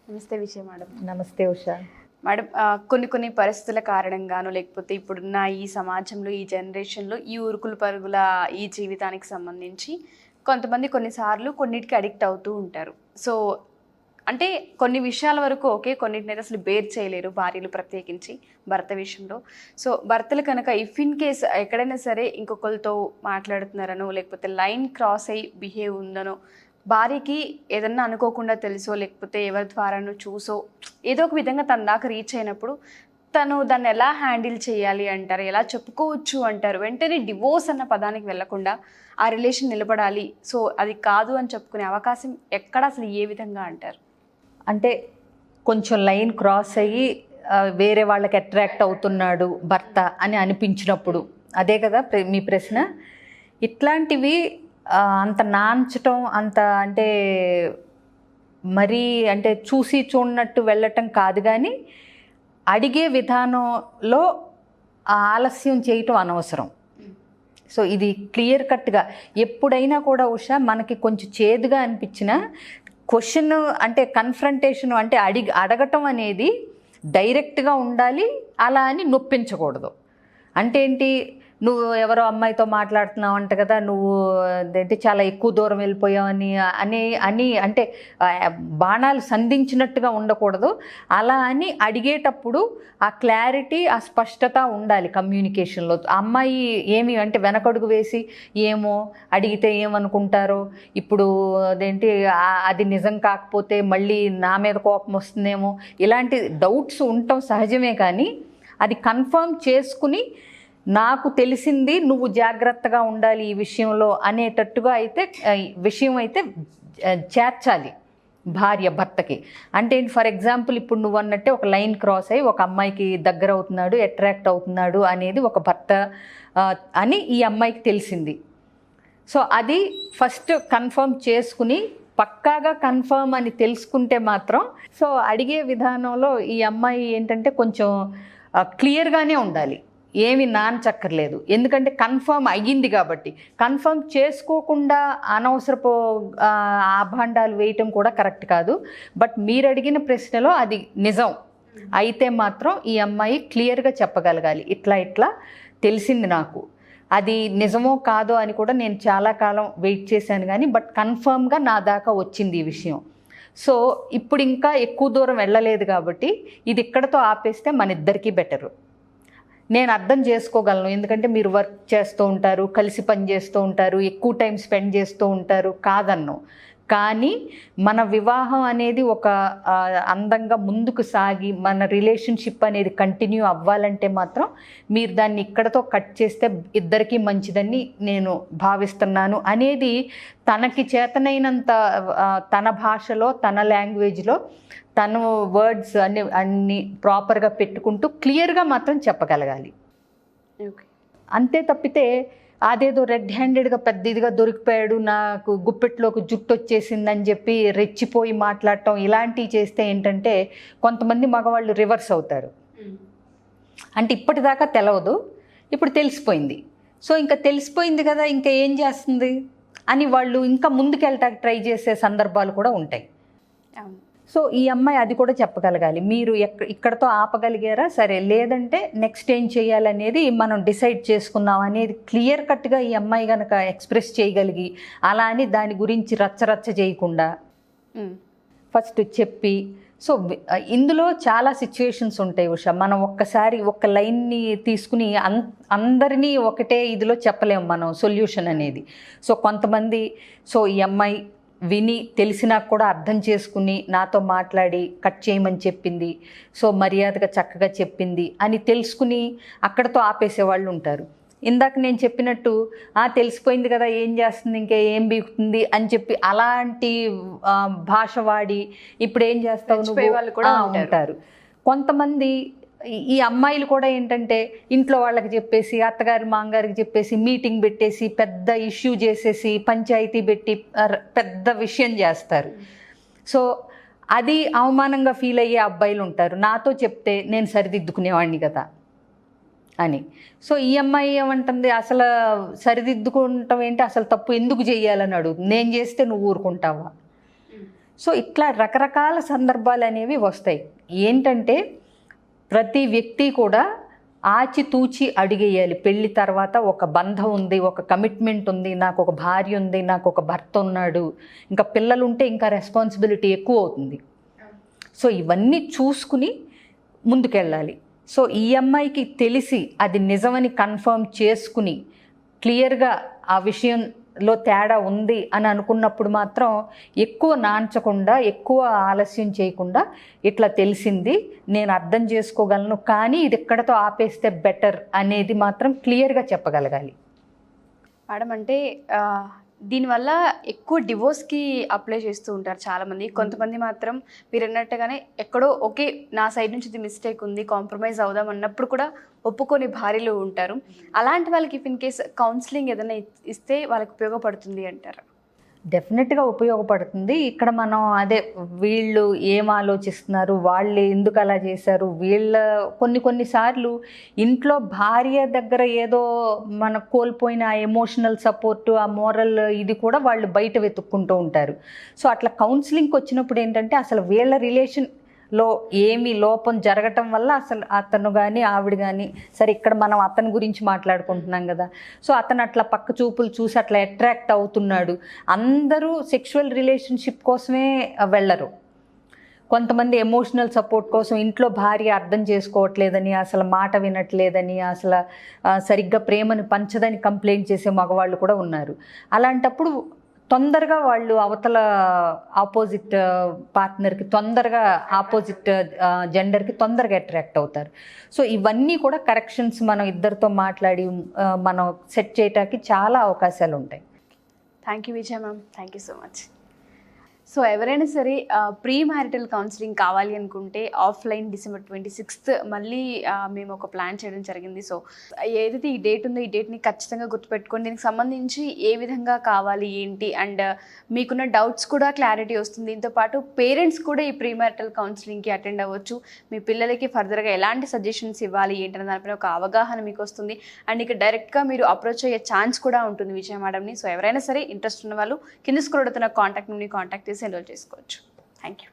నమస్తే విజయ మేడం. నమస్తే ఉషా. మేడం, కొన్ని పరిస్థితుల కారణంగాను లేకపోతే ఇప్పుడున్న ఈ సమాజంలో ఈ జనరేషన్లో ఈ ఉరుకులు పరుగుల ఈ జీవితానికి సంబంధించి కొంతమంది కొన్నిసార్లు కొన్నిటికి అడిక్ట్ అవుతూ ఉంటారు. సో అంటే కొన్ని విషయాల వరకు ఓకే, కొన్నిటిని అసలు బేర్ చేయలేరు భార్యలు, ప్రత్యేకించి భర్త విషయంలో. సో భర్తలు కనుక ఇఫ్ ఇన్ కేస్ ఎక్కడైనా సరే ఇంకొకరితో మాట్లాడుతున్నారనో లేకపోతే లైన్ క్రాస్ అయ్యి బిహేవ్ ఉందనో, భార్యకి ఏదన్నా అనుకోకుండా తెలుసో లేకపోతే ఎవరి ద్వారానో చూసో ఏదో ఒక విధంగా తన దాకా రీచ్ అయినప్పుడు తను దాన్ని ఎలా హ్యాండిల్ చేయాలి అంటారు, ఎలా చెప్పుకోవచ్చు అంటారు? వెంటనే డివోర్స్ అన్న పదానికి వెళ్లకుండా ఆ రిలేషన్ నిలబడాలి, సో అది కాదు అని చెప్పుకునే అవకాశం ఎక్కడ, అసలు ఏ విధంగా అంటారు? అంటే కొంచెం లైన్ క్రాస్ అయ్యి వేరే వాళ్ళకి అట్రాక్ట్ అవుతున్నాడు భర్త అని అనిపించినప్పుడు, అదే కదా మీ ప్రశ్న? ఇట్లాంటివి అంత నాంచటం, అంత అంటే మరీ అంటే చూసి చూడనట్టు వెళ్ళటం కాదు, కానీ అడిగే విధానంలో ఆలస్యం చేయటం అనవసరం. సో ఇది క్లియర్ కట్గా ఎప్పుడైనా కూడా ఉషా, మనకి కొంచెం చేదుగా అనిపించిన క్వశ్చన్ అంటే కన్ఫ్రంటేషన్ అంటే అడగటం అనేది డైరెక్ట్గా ఉండాలి, అలా అని నొప్పించకూడదు. అంటే ఏంటి, నువ్వు ఎవరో అమ్మాయితో మాట్లాడుతున్నావు అంట కదా, నువ్వు అంటే చాలా ఎక్కువ దూరం వెళ్ళిపోయావు అని అంటే బాణాలు సంధించినట్టుగా ఉండకూడదు. అలా అని అడిగేటప్పుడు ఆ క్లారిటీ, ఆ స్పష్టత ఉండాలి కమ్యూనికేషన్లో. అమ్మాయి ఏమి అంటే వెనకడుగు వేసి ఏమో అడిగితే ఏమనుకుంటారో, ఇప్పుడు అదేంటి అది నిజం కాకపోతే మళ్ళీ నా మీద కోపం వస్తుందేమో, ఇలాంటి డౌట్స్ ఉండటం సహజమే. కానీ అది కన్ఫర్మ్ చేసుకుని నాకు తెలిసింది, నువ్వు జాగ్రత్తగా ఉండాలి ఈ విషయంలో అనేటట్టుగా అయితే విషయం అయితే చేర్చాలి భార్య భర్తకి. అంటే ఫర్ ఎగ్జాంపుల్ ఇప్పుడు నువ్వు అన్నట్టే ఒక లైన్ క్రాస్ అయ్యి ఒక అమ్మాయికి దగ్గర అవుతున్నాడు, అట్రాక్ట్ అవుతున్నాడు అనేది ఒక భర్త అని ఈ అమ్మాయికి తెలిసింది. సో అది ఫస్ట్ కన్ఫర్మ్ చేసుకుని, పక్కాగా కన్ఫర్మ్ అని తెలుసుకుంటే మాత్రం సో అడిగే విధానంలో ఈ అమ్మాయి ఏంటంటే కొంచెం క్లియర్గానే ఉండాలి, ఏమి నానచక్కర్లేదు. ఎందుకంటే కన్ఫర్మ్ అయ్యింది కాబట్టి. కన్ఫర్మ్ చేసుకోకుండా అనవసరపు ఆభాండాలు వేయటం కూడా కరెక్ట్ కాదు. బట్ మీరు అడిగిన ప్రశ్నలో అది నిజం అయితే మాత్రం ఈ అమ్మాయి క్లియర్గా చెప్పగలగాలి, ఇట్లా తెలిసింది నాకు, అది నిజమో కాదో అని కూడా నేను చాలా కాలం వెయిట్ చేశాను, కానీ బట్ కన్ఫర్మ్గా నా దాకా వచ్చింది ఈ విషయం. సో ఇప్పుడు ఇంకా ఎక్కువ దూరం వెళ్ళలేదు కాబట్టి ఇది ఇక్కడతో ఆపేస్తే మన ఇద్దరికీ బెటరు. నేను అర్థం చేసుకోగలను, ఎందుకంటే మీరు వర్క్ చేస్తూ ఉంటారు, కలిసి పని చేస్తూ ఉంటారు, ఎక్కువ టైం స్పెండ్ చేస్తూ ఉంటారు, కాదన్ను. కానీ మన వివాహం అనేది ఒక అందంగా ముందుకు సాగి మన రిలేషన్షిప్ అనేది కంటిన్యూ అవ్వాలంటే మాత్రం మీరు దాన్ని ఇక్కడతో కట్ చేస్తే ఇద్దరికీ మంచిదని నేను భావిస్తున్నాను అనేది తనకి చేతనైనంత తన భాషలో, తన లాంగ్వేజ్లో, తను వర్డ్స్ అన్ని ప్రాపర్గా పెట్టుకుంటూ క్లియర్గా మాత్రం చెప్పగలగాలి. అంతే తప్పితే అదేదో రెడ్ హ్యాండెడ్గా పెద్ద ఇదిగా దొరికిపోయాడు, నాకు గుప్పెట్లోకి జుట్టు వచ్చేసిందని చెప్పి రెచ్చిపోయి మాట్లాడటం, ఇలాంటివి చేస్తే ఏంటంటే కొంతమంది మగవాళ్ళు రివర్స్ అవుతారు. అంటే ఇప్పటిదాకా తెలవదు, ఇప్పుడు తెలిసిపోయింది, సో ఇంకా తెలిసిపోయింది కదా ఇంకా ఏం చేస్తుంది అని వాళ్ళు ఇంకా ముందుకెళ్ళటానికి ట్రై చేసే సందర్భాలు కూడా ఉంటాయి. సో ఈ అమ్మాయి అది కూడా చెప్పగలగాలి, మీరు ఇక్కడతో ఆపగలిగారా సరే, లేదంటే నెక్స్ట్ ఏం చేయాలనేది మనం డిసైడ్ చేసుకుందాం అనేది క్లియర్ కట్గా ఈ అమ్మాయి కనుక ఎక్స్ప్రెస్ చేయగలిగి, అలా అని దాని గురించి రచ్చరచ్చ చేయకుండా ఫస్ట్ చెప్పి. సో ఇందులో చాలా సిచ్యువేషన్స్ ఉంటాయి ఉషా, మనం ఒక్కసారి ఒక లైన్ని తీసుకుని అందరినీ ఒకటే ఇదిలో చెప్పలేము మనం సొల్యూషన్ అనేది. సో కొంతమంది సో ఈ అమ్మాయి విని తెలిసినా కూడా అర్థం చేసుకుని నాతో మాట్లాడి కట్ చేయమని చెప్పింది, సో మర్యాదగా చక్కగా చెప్పింది అని తెలుసుకుని అక్కడతో ఆపేసేవాళ్ళు ఉంటారు. ఇందాక నేను చెప్పినట్టు తెలిసిపోయింది కదా ఏం చేస్తుంది, ఇంకా ఏం బీగుతుంది అని చెప్పి అలాంటి భాష వాడి ఇప్పుడు ఏం చేస్తావు నువ్వు కూడా ఉంటారు. కొంతమంది ఈ అమ్మాయిలు కూడా ఏంటంటే ఇంట్లో వాళ్ళకి చెప్పేసి, అత్తగారి మామగారికి చెప్పేసి, మీటింగ్ పెట్టేసి పెద్ద ఇష్యూ చేసేసి, పంచాయతీ పెట్టి పెద్ద విషయం చేస్తారు. సో అది అవమానంగా ఫీల్ అయ్యే అబ్బాయిలు ఉంటారు, నాతో చెప్తే నేను సరిదిద్దుకునేవాడిని కదా అని. సో ఈ అమ్మాయి ఏమంటుంది, అసలు సరిదిద్దుకుంటాం ఏంటి, అసలు తప్పు ఎందుకు చేయాలని అడుగుతుంది. నేను చేస్తే నువ్వు ఊరుకుంటావా? సో ఇట్లా రకరకాల సందర్భాలు అనేవి వస్తాయి. ఏంటంటే ప్రతి వ్యక్తి కూడా ఆచితూచి అడిగేయాలి. పెళ్లి తర్వాత ఒక బంధం ఉంది, ఒక కమిట్మెంట్ ఉంది, నాకు ఒక భార్య ఉంది, నాకు ఒక భర్త ఉన్నాడు, ఇంకా పిల్లలు ఉంటే ఇంకా రెస్పాన్సిబిలిటీ ఎక్కువ అవుతుంది. సో ఇవన్నీ చూసుకుని ముందుకెళ్ళాలి. సో ఈ అమ్మాయికి తెలిసి అది నిజమని కన్ఫర్మ్ చేసుకుని క్లియర్గా ఆ విషయంలో తేడా ఉంది అని అనుకున్నప్పుడు మాత్రం ఎక్కువ నాంచకుండా, ఎక్కువ ఆలస్యం చేయకుండా, ఇట్లా తెలిసింది, నేను అర్థం చేసుకోగలను, కానీ ఇది ఇక్కడతో ఆపేస్తే బెటర్ అనేది మాత్రం క్లియర్గా చెప్పగలగాలి. మేడం అంటే దీనివల్ల ఎక్కువ డివోర్స్కి అప్లై చేస్తూ ఉంటారు చాలామంది. కొంతమంది మాత్రం మీరు అన్నట్టుగానే ఎక్కడో ఓకే నా సైడ్ నుంచి ఇది మిస్టేక్ ఉంది, కాంప్రమైజ్ అవుదాం అన్నప్పుడు కూడా ఒప్పుకొని భార్యలు ఉంటారు. అలాంటి వాళ్ళకి ఇఫ్ ఇన్ కేస్ కౌన్సిలింగ్ ఏదైనా ఇస్తే వాళ్ళకి ఉపయోగపడుతుంది అంటారు? డెఫినెట్గా ఉపయోగపడుతుంది. ఇక్కడ మనం అదే వీళ్ళు ఏం ఆలోచిస్తున్నారు, వాళ్ళు ఎందుకు అలా చేశారు, కొన్నిసార్లు ఇంట్లో భార్య దగ్గర ఏదో మన కోల్పోయిన ఆ ఎమోషనల్ సపోర్టు, ఆ మోరల్ ఇది కూడా వాళ్ళు బయట వెతుక్కుంటూ ఉంటారు. సో అట్లా కౌన్సిలింగ్కి వచ్చినప్పుడు ఏంటంటే అసలు వీళ్ళ రిలేషన్లో ఏమి లోపం జరగటం వల్ల అసలు అతను కానీ ఆవిడ కానీ, సరే ఇక్కడ మనం అతని గురించి మాట్లాడుకుంటున్నాం కదా, సో అతను అట్లా పక్క చూపులు చూసి అట్లా అట్రాక్ట్ అవుతున్నాడు. అందరూ సెక్షువల్ రిలేషన్షిప్ కోసమే వెళ్ళరు. కొంతమంది ఎమోషనల్ సపోర్ట్ కోసం, ఇంట్లో భార్య అర్థం చేసుకోవట్లేదని, అసలు మాట వినట్లేదని, అసలు సరిగ్గా ప్రేమను పంచదని కంప్లైంట్ చేసే మగవాళ్ళు కూడా ఉన్నారు. అలాంటప్పుడు తొందరగా వాళ్ళు అవతల ఆపోజిట్ పార్ట్నర్కి తొందరగా, ఆపోజిట్ జెండర్కి తొందరగా అట్రాక్ట్ అవుతారు. సో ఇవన్నీ కూడా కరెక్షన్స్ మనం ఇద్దరితో మాట్లాడి మనం సెట్ చేయటానికి చాలా అవకాశాలు ఉంటాయి. Thank you Vijaya ma'am, thank you so much. So ఎవరైనా సరే ప్రీ మ్యారిటల్ కౌన్సిలింగ్ కావాలి అనుకుంటే ఆఫ్లైన్ December 26th మళ్ళీ మేము ఒక ప్లాన్ చేయడం జరిగింది. సో ఏదైతే ఈ డేట్ ఉందో ఈ డేట్ని ఖచ్చితంగా గుర్తుపెట్టుకొని దీనికి సంబంధించి ఏ విధంగా కావాలి ఏంటి అండ్ మీకున్న డౌట్స్ కూడా క్లారిటీ వస్తుంది. దీంతోపాటు పేరెంట్స్ కూడా ఈ ప్రీ మ్యారిటల్ కౌన్సిలింగ్కి అటెండ్ అవ్వచ్చు. మీ పిల్లలకి ఫర్దర్గా ఎలాంటి సజెషన్స్ ఇవ్వాలి ఏంటనే దానిపైన ఒక అవగాహన మీకు వస్తుంది. అండ్ ఇక డైరెక్ట్గా మీరు అప్రోచ్ అయ్యే ఛాన్స్ కూడా ఉంటుంది విజయ మేడంని. సో ఎవరైనా సరే ఇంట్రెస్ట్ ఉన్న వాళ్ళు కింద స్క్రోల్ అవుతున్న కాంటాక్ట్ నుండి కాంటాక్ట్ చేసి ఎన్రోల్ చేసుకోవచ్చు. Thank you.